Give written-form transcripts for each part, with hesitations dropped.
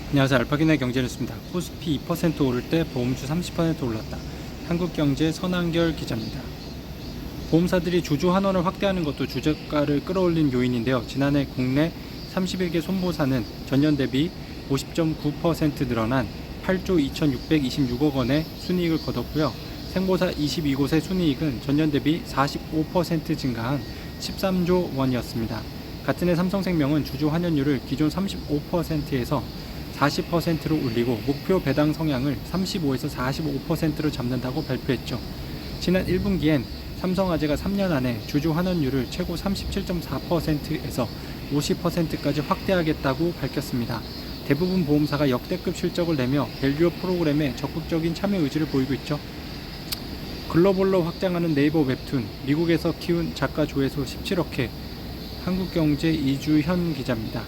안녕하세요. 알파기나의 경제뉴스입니다. 코스피 2% 오를 때 보험주 30% 올랐다. 한국경제 선한결 기자입니다. 보험사들이 주주 환원을 확대하는 것도 주가를 끌어올린 요인인데요. 지난해 국내 31개 손보사는 전년 대비 50.9% 늘어난 8조 2,626억 원의 순이익을 거뒀고요. 생보사 22곳의 순이익은 전년 대비 45% 증가한 13조 원이었습니다. 같은 해 삼성생명은 주주 환원율을 기존 35%에서 40%로 올리고 목표 배당 성향을 35에서 45%로 잡는다고 발표했죠. 지난 1분기엔 삼성화재가 3년 안에 주주 환원율을 최고 37.4%에서 50%까지 확대하겠다고 밝혔습니다. 대부분 보험사가 역대급 실적을 내며 밸류업 프로그램에 적극적인 참여 의지를 보이고 있죠. 글로벌로 확장하는 네이버 웹툰, 미국에서 키운 작가 조회수 17억 회, 한국경제 이주현 기자입니다.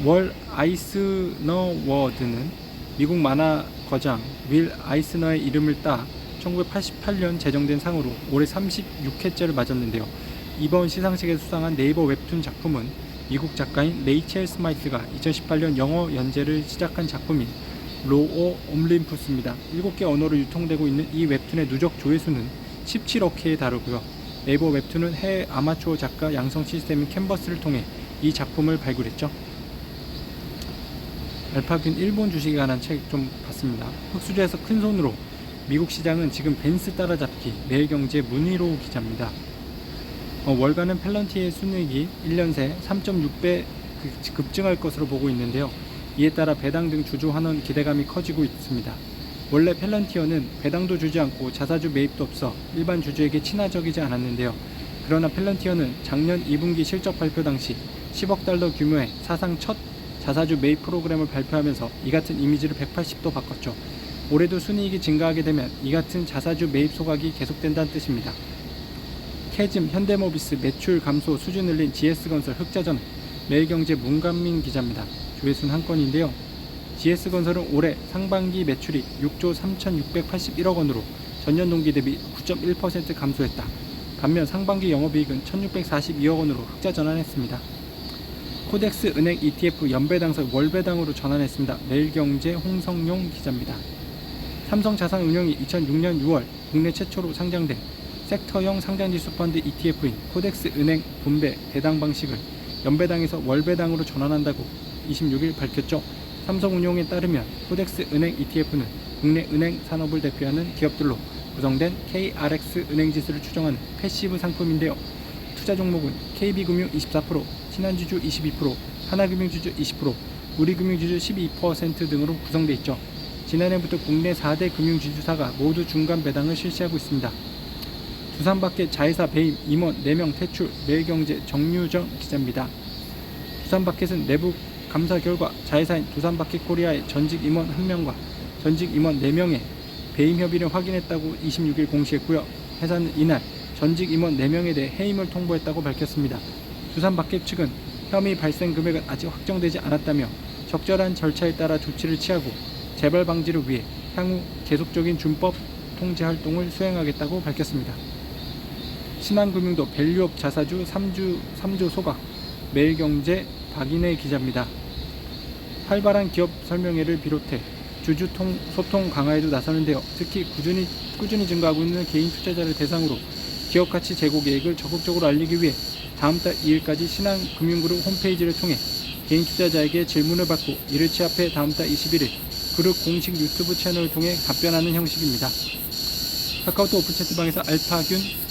월 아이스너 워드는 미국 만화 거장 윌 아이스너의 이름을 따 1988년 제정된 상으로 올해 36회째를 맞았는데요. 이번 시상식에 수상한 네이버 웹툰 작품은 미국 작가인 레이첼 스마이스가 2018년 영어 연재를 시작한 작품인 로어 옴림푸스입니다. 7개 언어로 유통되고 있는 이 웹툰의 누적 조회수는 17억 회에 다르고요. 네이버 웹툰은 해외 아마추어 작가 양성 시스템인 캔버스를 통해 이 작품을 발굴했죠. 알파균 일본 주식에 관한 책 좀 봤습니다. 흑수저에서 큰손으로 미국 시장은 지금 벤스 따라잡기, 매일경제 문희로 기자입니다. 월가는 펠런티의 순이익이 1년 새 3.6배 급증할 것으로 보고 있는데요. 이에 따라 배당 등 주주 환원 기대감이 커지고 있습니다. 원래 펠런티어는 배당도 주지 않고 자사주 매입도 없어 일반 주주에게 친화적이지 않았는데요. 그러나 펠런티어는 작년 2분기 실적 발표 당시 10억 달러 규모의 사상 첫 자사주 매입 프로그램을 발표하면서 이 같은 이미지를 180도 바꿨죠. 올해도 순이익이 증가하게 되면 이 같은 자사주 매입 소각이 계속된다는 뜻입니다. 캐즘, 현대모비스 매출 감소 수준 늘린 GS건설, 흑자전, 매일경제 문감민 기자입니다. 조회수는 한 건인데요. GS건설은 올해 상반기 매출이 6조 3,681억 원으로 전년 동기 대비 9.1% 감소했다. 반면 상반기 영업이익은 1,642억 원으로 흑자 전환했습니다. 코덱스 은행 ETF 연배당석 월배당으로 전환했습니다. 매일경제 홍성용 기자입니다. 삼성자산운용이 2006년 6월 국내 최초로 상장된 섹터형 상장지수 펀드 ETF인 코덱스 은행 분배 배당 방식을 연배당에서 월배당으로 전환한다고 26일 밝혔죠. 삼성운용에 따르면 코덱스 은행 ETF는 국내 은행 산업을 대표하는 기업들로 구성된 KRX 은행지수를 추정하는 패시브 상품인데요. 투자 종목은 KB금융 24%, 신한주주 22%, 하나금융주주 20%, 우리금융주주 12% 등으로 구성되어 있죠. 지난해부터 국내 4대 금융지주사가 모두 중간 배당을 실시하고 있습니다. 두산마켓 자회사 배임 임원 4명 퇴출, 매일경제 정유정 기자입니다. 두산마켓은 내부 감사 결과 자회사인 두산마켓 코리아의 전직 임원 1명과 전직 임원 4명의 배임 협의를 확인했다고 26일 공시했고요. 회사는 이날 전직 임원 4명에 대해 해임을 통보했다고 밝혔습니다. 두산마켓 측은 혐의 발생 금액은 아직 확정되지 않았다며 적절한 절차에 따라 조치를 취하고 재발 방지를 위해 향후 계속적인 준법 통제 활동을 수행하겠다고 밝혔습니다. 신한금융도 밸류업 자사주 3조 소각, 매일경제 박인혜 기자입니다. 활발한 기업 설명회를 비롯해 주주 소통 강화에도 나서는데요. 특히 꾸준히 증가하고 있는 개인 투자자를 대상으로 기업 가치 제고 계획을 적극적으로 알리기 위해 다음 달 2일까지 신한금융그룹 홈페이지를 통해 개인 투자자에게 질문을 받고 이를 취합해 다음 달 21일 그룹 공식 유튜브 채널을 통해 답변하는 형식입니다. 카카오톡 오픈 채팅방에서 알파균